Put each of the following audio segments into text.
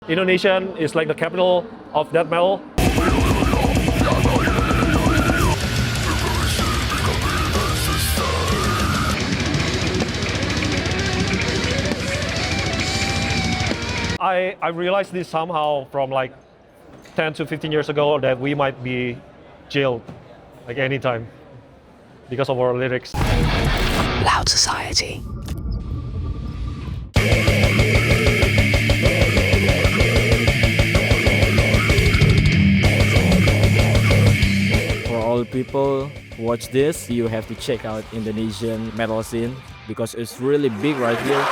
Indonesian is like the capital of death metal. I realized this somehow from like 10 to 15 years ago that we might be jailed like anytime because of our lyrics. Loud Society. For all people who watch this, you have to check out Indonesian metal scene because it's really big right here.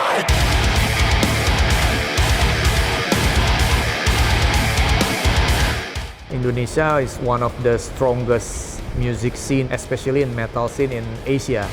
Indonesia is one of the strongest music scene, especially in metal scene in Asia.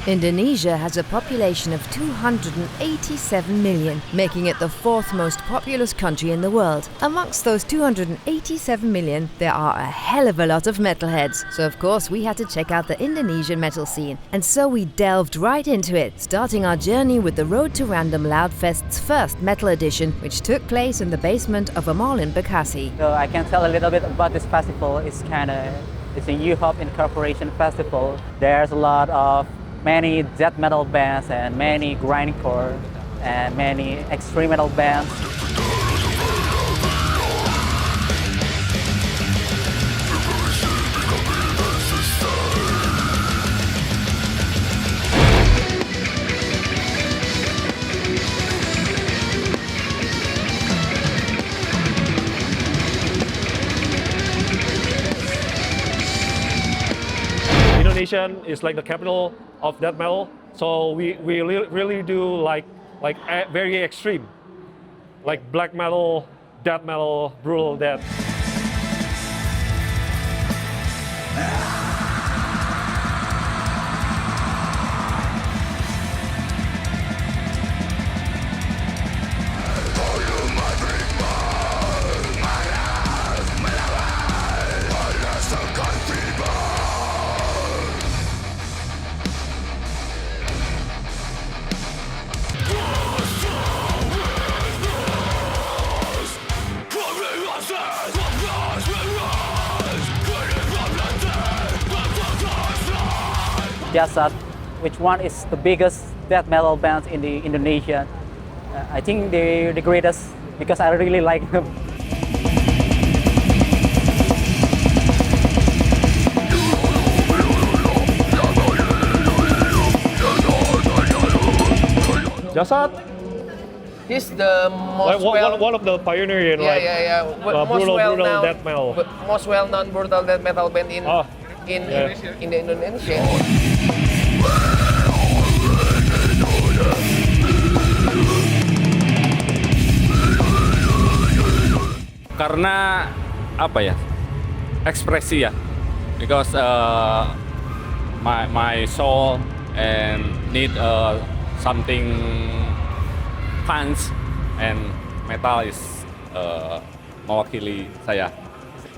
Indonesia has a population of 287 million, making it the fourth most populous country in the world. Amongst those 287 million, there are a hell of a lot of metalheads. So of course we had to check out the Indonesian metal scene. And so we delved right into it, starting our journey with the Road to Random Loudfest's first metal edition, which took place in the basement of a mall in Bekasi. So I can tell a little bit about this festival. It's a U-Hop Incorporation festival. There's a lot of many death metal bands and many grindcore and many extreme metal bands. Indonesian is like the capital of death metal, so we really do like very extreme, like black metal, death metal, brutal death. Jasad, which one is the biggest death metal band in the Indonesia. I think they're the greatest because I really like them. Jasad, He's the most one of the pioneer in brutal death metal. Most well-known brutal death metal band in the Indonesia. Karena apa ya, ekspresi ya, because my soul and need something fun and metal is mewakili saya.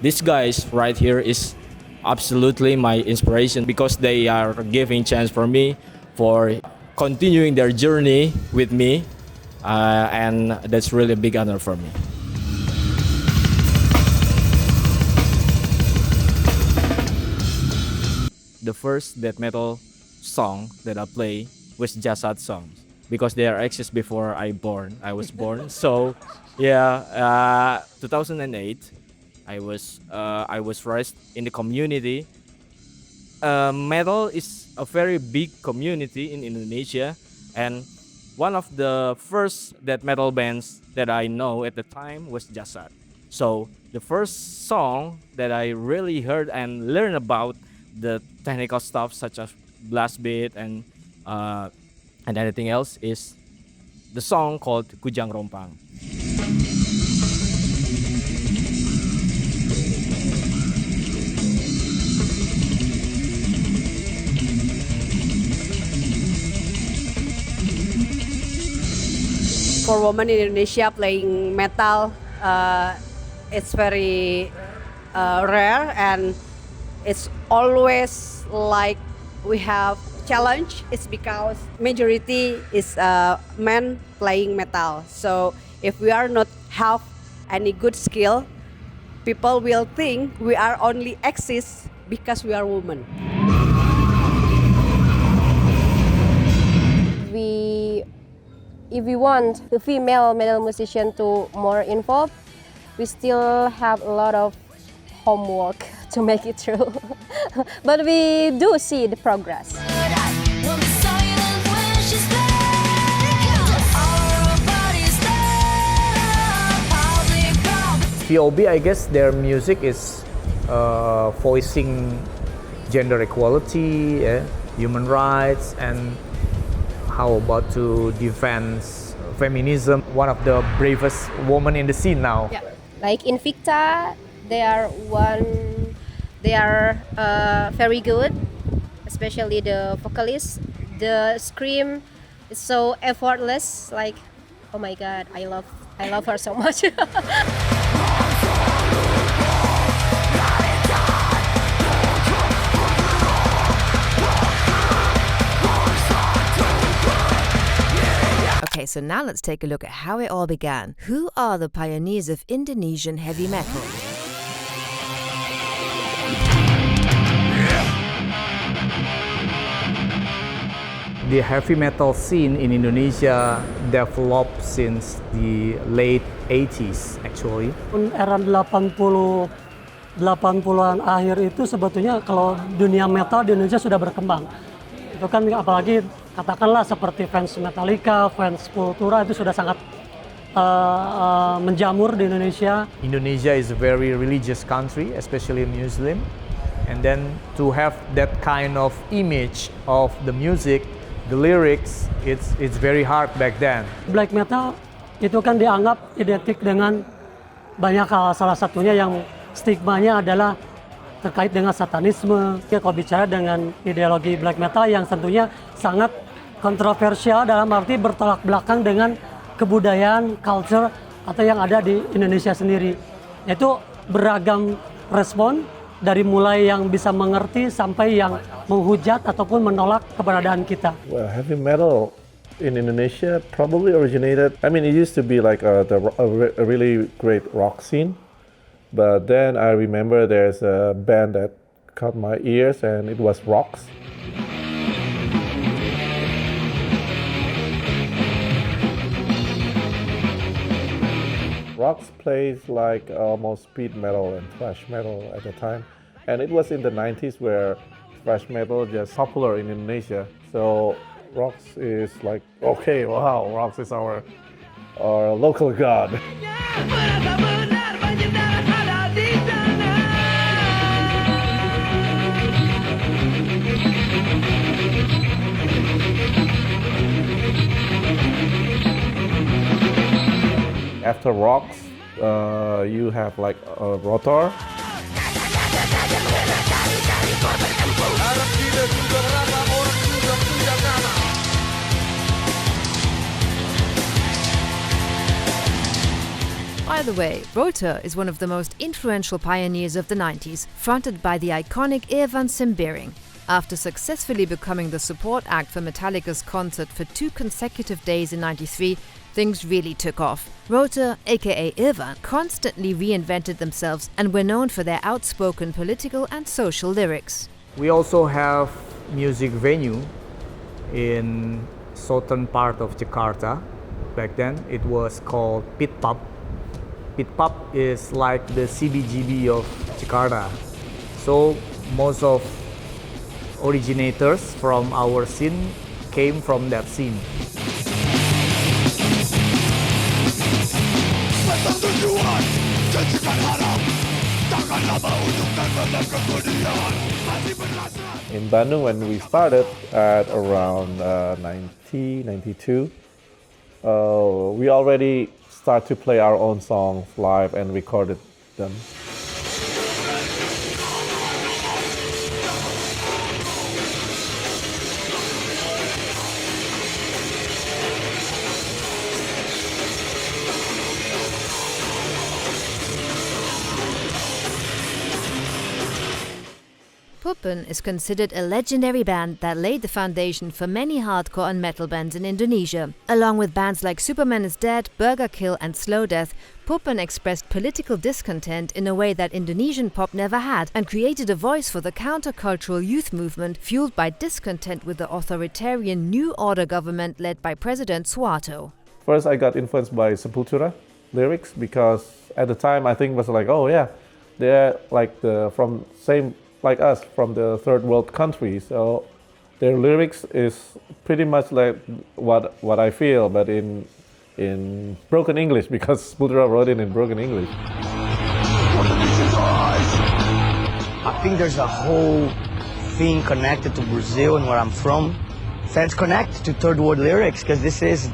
These guys right here is absolutely my inspiration because they are giving chance for me for continuing their journey with me, and that's really a big honor for me. The first death metal song that I play was Jasad songs because they are exist before I was born. So yeah, 2008 I was raised in the community. Metal is a very big community in Indonesia, and one of the first death metal bands that I know at the time was Jasad. So the first song that I really heard and learned about the technical stuff such as blast beat and anything else is the song called Kujang Rompang. For women in Indonesia playing metal, it's very rare, and it's always like we have challenge. It's because majority is men playing metal. So if we are not have any good skill, people will think we are only exist because we are women. If we want the female metal musician to more involved, we still have a lot of homework to make it through. But we do see the progress. VOB, I guess their music is voicing gender equality, human rights, and how about to defend feminism. One of the bravest women in the scene now. Yeah. Like Invicta, they are very good, especially the vocalist. The scream is so effortless. Like, oh my God, I love her so much. Okay, so now let's take a look at how it all began. Who are the pioneers of Indonesian heavy metal? The heavy metal scene in Indonesia developed since the late 80s actually. Era 80-an akhir itu sebetulnya kalau dunia metal di Indonesia sudah berkembang. Itu kan apalagi katakanlah seperti fans Metallica, fans Sepultura itu sudah sangat menjamur di Indonesia. Indonesia is a very religious country, especially Muslim. And then to have that kind of image of the music, the lyrics, it's very hard back then. Black metal itu kan dianggap identik dengan banyak hal. Salah satunya yang stigmanya adalah terkait dengan satanisme. Kalau bicara dengan ideologi black metal yang tentunya sangat kontroversial dalam arti bertolak belakang dengan kebudayaan, culture atau yang ada di Indonesia sendiri. Itu beragam respon dari mulai yang bisa mengerti sampai yang menghujat ataupun menolak keberadaan kita. Well, heavy metal in Indonesia probably originated, I mean, it used to be like a really great rock scene. But then I remember there's a band that caught my ears and it was Rocks. Rocks plays like almost speed metal and thrash metal at the time. And it was in the 90s where thrash metal just popular in Indonesia. So Rocks is like, okay, wow, Rocks is our local god. After Rocks, you have like a Rotor. By the way, Rotor is one of the most influential pioneers of the 90s, fronted by the iconic Irvan Sembering. After successfully becoming the support act for Metallica's concert for 2 consecutive days in '93, things really took off. Rotor, aka Irvan, constantly reinvented themselves and were known for their outspoken political and social lyrics. We also have music venue in southern part of Jakarta. Back then it was called Pit Pub. Pit Pub is like the CBGB of Jakarta. So most of originators from our scene came from that scene. In Bandung, when we started at around 1992, we already start to play our own songs live and recorded them. Pupen is considered a legendary band that laid the foundation for many hardcore and metal bands in Indonesia. Along with bands like Superman is Dead, Burger Kill and Slow Death, Pupen expressed political discontent in a way that Indonesian pop never had and created a voice for the countercultural youth movement fueled by discontent with the authoritarian New Order government led by President Suharto. First, I got influenced by Sepultura lyrics because at the time I think it was like, oh yeah, they're like from same like us from the third world country, so their lyrics is pretty much like what I feel, but in broken English because Sepultura wrote it in broken English. I think there's a whole thing connected to Brazil and where I'm from. Fans connect to third world lyrics because this is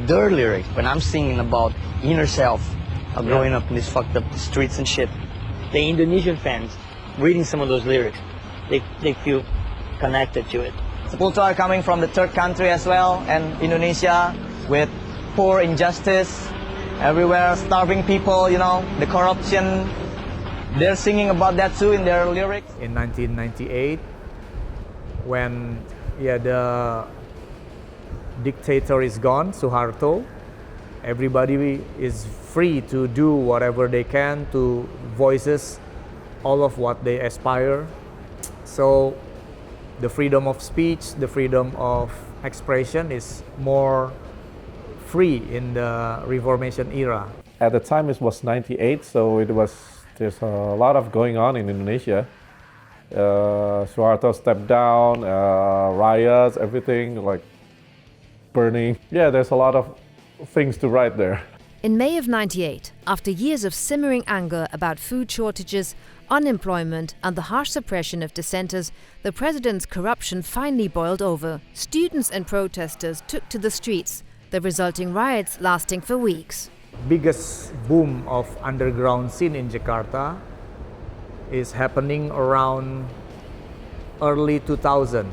their lyrics. When I'm singing about inner self, of growing up in these fucked up streets and shit, the Indonesian fans reading some of those lyrics, they feel connected to it. Sepultura coming from the third country as well, and Indonesia with poor injustice everywhere, starving people, you know, the corruption. They're singing about that too in their lyrics. In 1998, when the dictator is gone, Suharto, everybody is free to do whatever they can to voices all of what they aspire. So the freedom of speech, the freedom of expression is more free in the Reformation era. At the time it was 98, so there's a lot of going on in Indonesia. Suharto stepped down, riots, everything like burning. Yeah, there's a lot of things to write there. In May of '98, after years of simmering anger about food shortages, unemployment and the harsh suppression of dissenters, the president's corruption finally boiled over. Students and protesters took to the streets, the resulting riots lasting for weeks. Biggest boom of underground scene in Jakarta is happening around early 2000.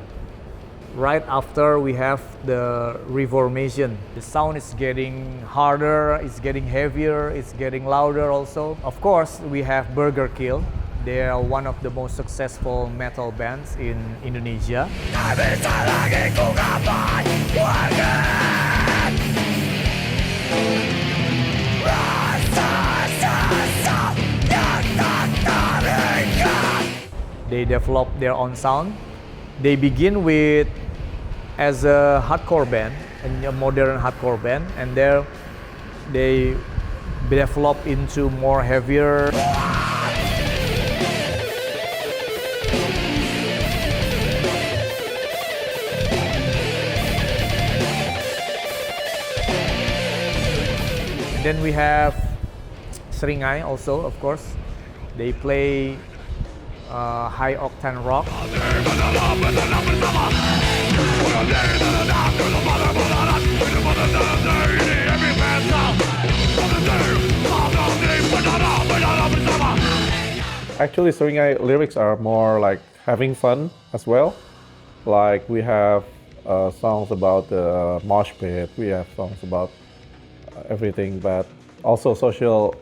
Right after we have the Reformation. The sound is getting harder, it's getting heavier, it's getting louder also. Of course, we have Burger Kill. They are one of the most successful metal bands in Indonesia. They develop their own sound. They begin with as a hardcore band, a modern hardcore band, and there they develop into more heavier. And then we have Seringai also, of course. They play high octane rock. Actually, Seringai lyrics are more like having fun as well. Like we have songs about the mosh pit, we have songs about everything, but also social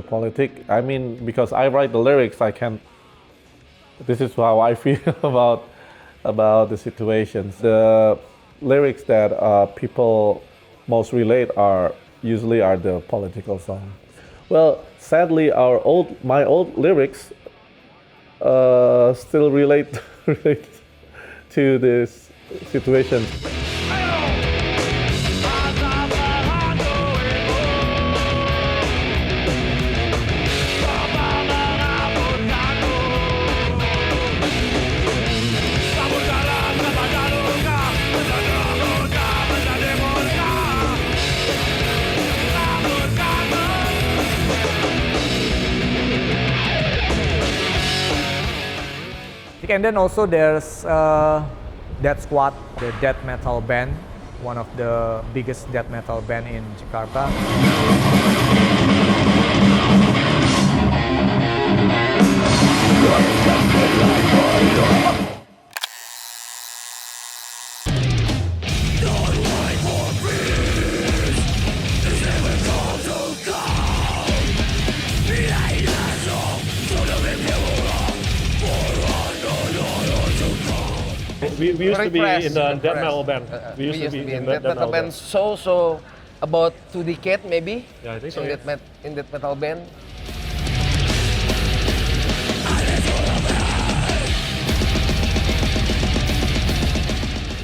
politic. I mean, because I write the lyrics, I can. This is how I feel about the situations. The lyrics that people most relate are usually the political songs. Well, sadly, my old lyrics still relate to this situation. And then also there's Death Squad, the death metal band, one of the biggest death metal band in Jakarta. We used to be Repressed, in the death repressed. metal band. We used to be in death metal band. So about 2 decades maybe. Yeah, I think so. In that metal band.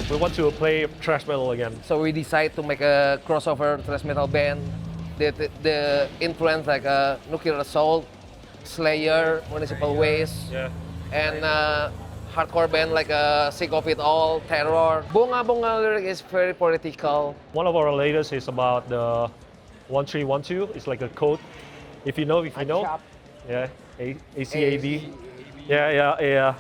We want to play thrash metal again. So we decided to make a crossover thrash metal band. The influence like Nuclear Assault, Slayer, Municipal Waste, and hardcore band like Sick of It All, Terror. Bunga Bunga lyric is very political. One of our latest is about the 1312. It's like a code. If you know. Yeah, ACAB. Yeah.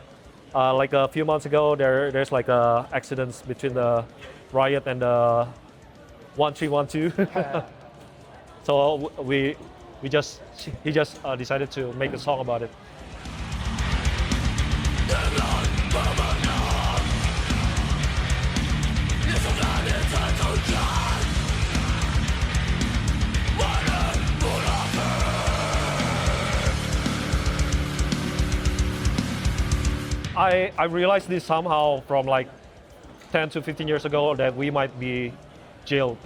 Like a few months ago, there's like accidents between the riot and the 1312. So he just decided to make a song about it. I realized this somehow from like 10 to 15 years ago that we might be jailed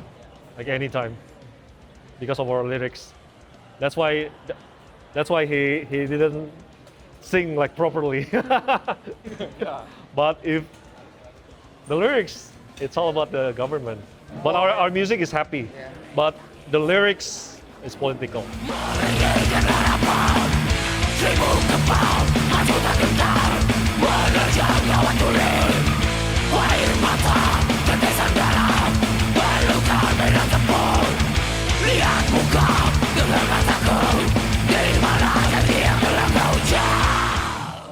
like anytime because of our lyrics. That's why he didn't sing like properly. But if the lyrics, it's all about the government. But our music is happy. But the lyrics is political.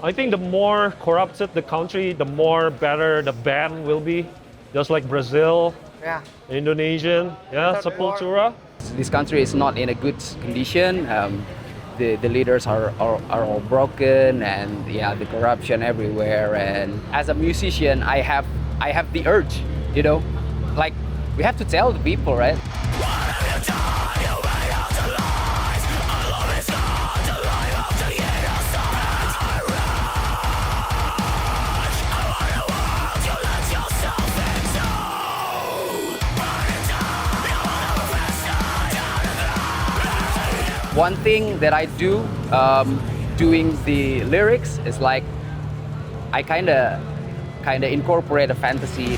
I think the more corrupted the country, the more better the band will be. Just like Brazil, Indonesian, Sepultura. This country is not in a good condition. The leaders are all broken, and the corruption everywhere. And as a musician, I have the urge, like we have to tell the people, right? One thing that I do doing the lyrics is like I kind of incorporate a fantasy.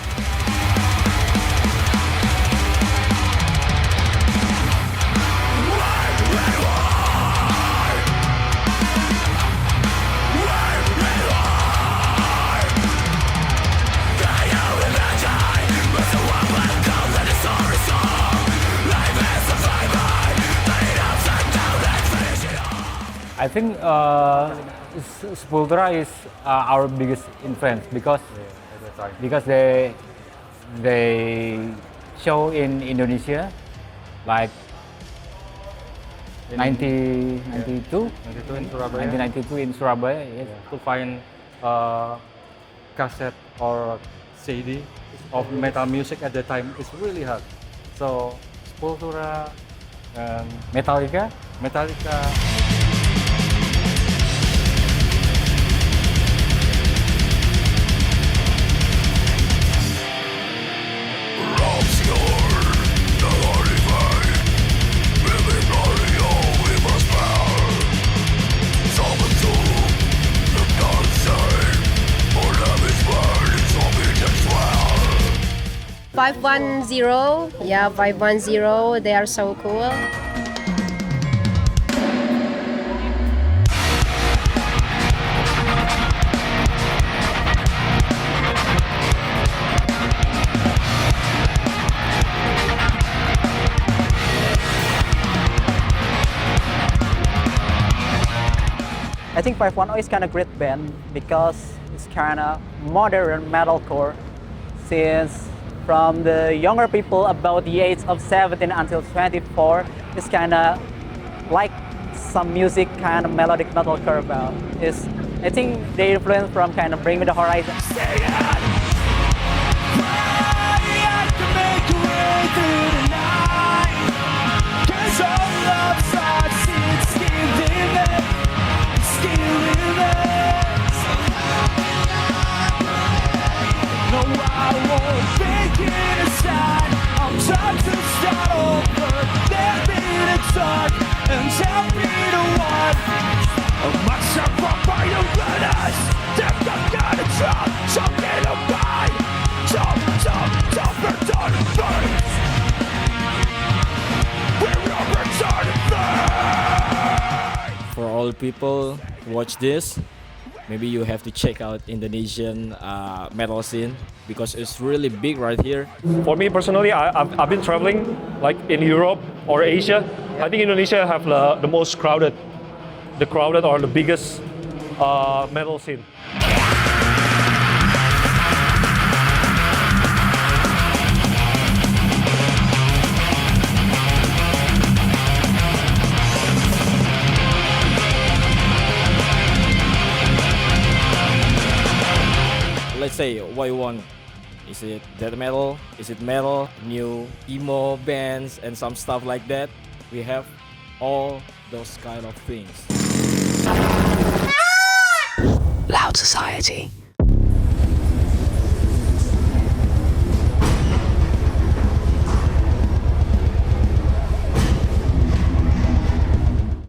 I think Sepultura is our biggest influence because they show in Indonesia like 1992 in Surabaya. 1992 in Surabaya. Yes. To find cassette or CD of metal music at the time is really hard. So Sepultura, Metallica. Yeah, 510. They are so cool. I think 510 is kind of great band because it's kind of modern metalcore, since from the younger people about the age of 17 until 24, it's kind of like some music kind of melodic metalcore about. I think they influence from kind of Bring Me the Horizon. all people watch this, maybe you have to check out Indonesian metal scene because it's really big right here. For me personally, I've been traveling like in Europe or Asia. I think Indonesia have the most crowded or the biggest metal scene. Let's say what you want. Is it death metal? Is it metal? New emo bands and some stuff like that. We have all those kind of things. Loud Society.